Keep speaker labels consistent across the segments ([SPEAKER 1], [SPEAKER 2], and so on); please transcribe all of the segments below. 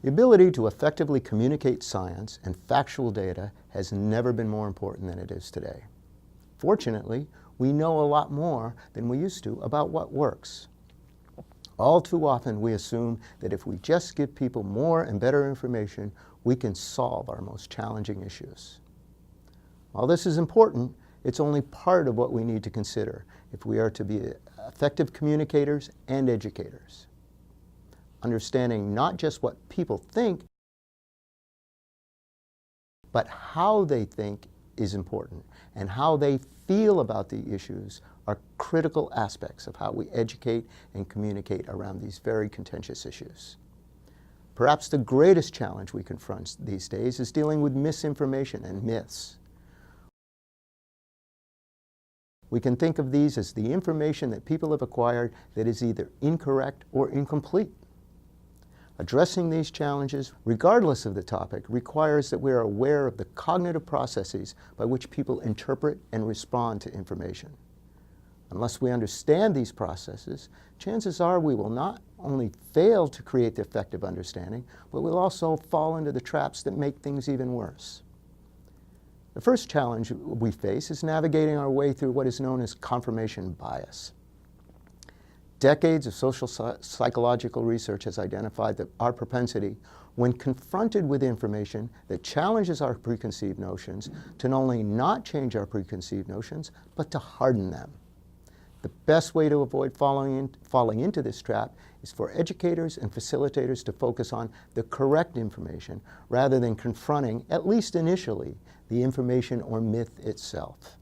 [SPEAKER 1] The ability to effectively communicate science and factual data has never been more important than it is today. Fortunately, we know a lot more than we used to about what works. All too often, we assume that if we just give people more and better information, we can solve our most challenging issues. While this is important, it's only part of what we need to consider if we are to be effective communicators and educators. Understanding not just what people think, but how they think is important, and how they feel about the issues are critical aspects of how we educate and communicate around these very contentious issues. Perhaps the greatest challenge we confront these days is dealing with misinformation and myths. We can think of these as the information that people have acquired that is either incorrect or incomplete. Addressing these challenges, regardless of the topic, requires that we are aware of the cognitive processes by which people interpret and respond to information. Unless we understand these processes, chances are we will not only fail to create the effective understanding, but we'll also fall into the traps that make things even worse. The first challenge we face is navigating our way through what is known as confirmation bias. Decades of social psychological research has identified that our propensity, when confronted with information that challenges our preconceived notions, to not only not change our preconceived notions, but to harden them. The best way to avoid falling into this trap is for educators and facilitators to focus on the correct information rather than confronting, at least initially, the information or myth itself.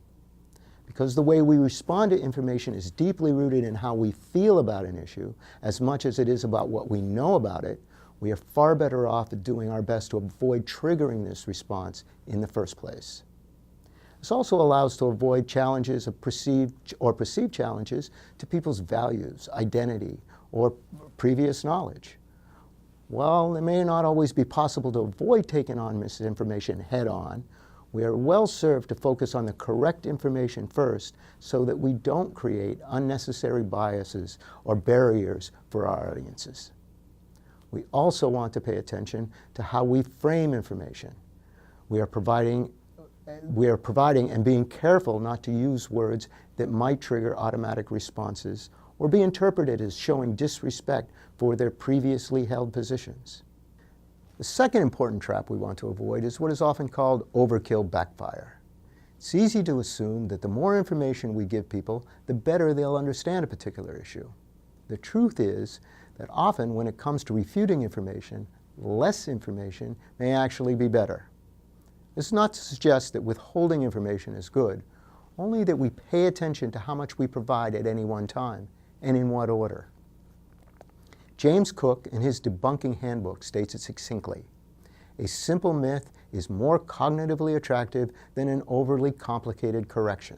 [SPEAKER 1] Because the way we respond to information is deeply rooted in how we feel about an issue, as much as it is about what we know about it, we are far better off at doing our best to avoid triggering this response in the first place. This also allows us to avoid challenges of perceived challenges to people's values, identity, or previous knowledge. While it may not always be possible to avoid taking on misinformation head-on, we are well served to focus on the correct information first so that we don't create unnecessary biases or barriers for our audiences. We also want to pay attention to how we frame information. We are providing and being careful not to use words that might trigger automatic responses or be interpreted as showing disrespect for their previously held positions. The second important trap we want to avoid is what is often called overkill backfire. It's easy to assume that the more information we give people, the better they'll understand a particular issue. The truth is that often when it comes to refuting information, less information may actually be better. This is not to suggest that withholding information is good, only that we pay attention to how much we provide at any one time and in what order. James Cook, in his Debunking Handbook, states it succinctly: a simple myth is more cognitively attractive than an overly complicated correction.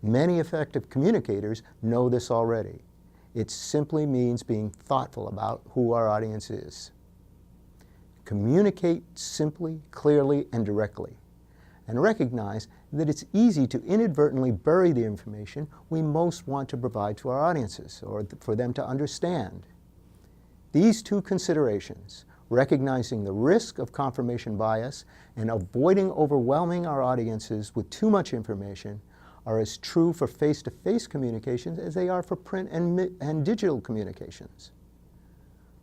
[SPEAKER 1] Many effective communicators know this already. It simply means being thoughtful about who our audience is. Communicate simply, clearly, and directly, and recognize that it's easy to inadvertently bury the information we most want to provide to our audiences or for them to understand. These two considerations, recognizing the risk of confirmation bias and avoiding overwhelming our audiences with too much information, are as true for face-to-face communications as they are for print and digital communications.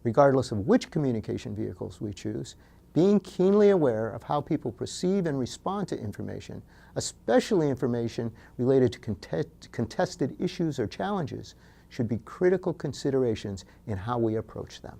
[SPEAKER 1] Regardless of which communication vehicles we choose, being keenly aware of how people perceive and respond to information, especially information related to contested issues or challenges, should be critical considerations in how we approach them.